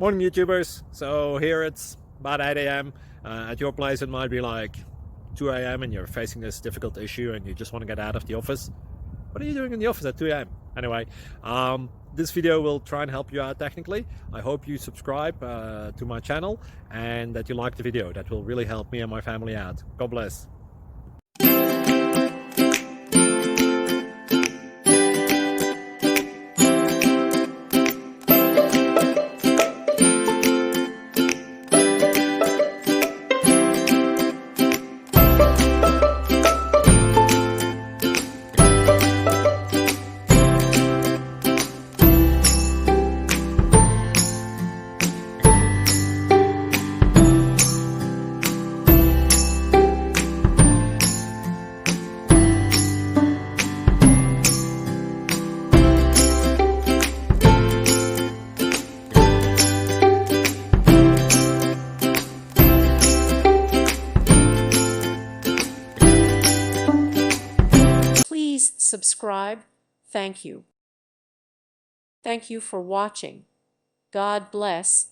Morning YouTubers. So here it's about 8 a.m. At your place it might be like 2 a.m. and you're facing this difficult issue and you just want to get out of the office. What are you doing in the office at 2 a.m.? Anyway, this video will try and help you out technically. I hope you subscribe to my channel and that you like the video. That will really help me and my family out. God bless. Please subscribe. Thank you. Thank you for watching. God bless.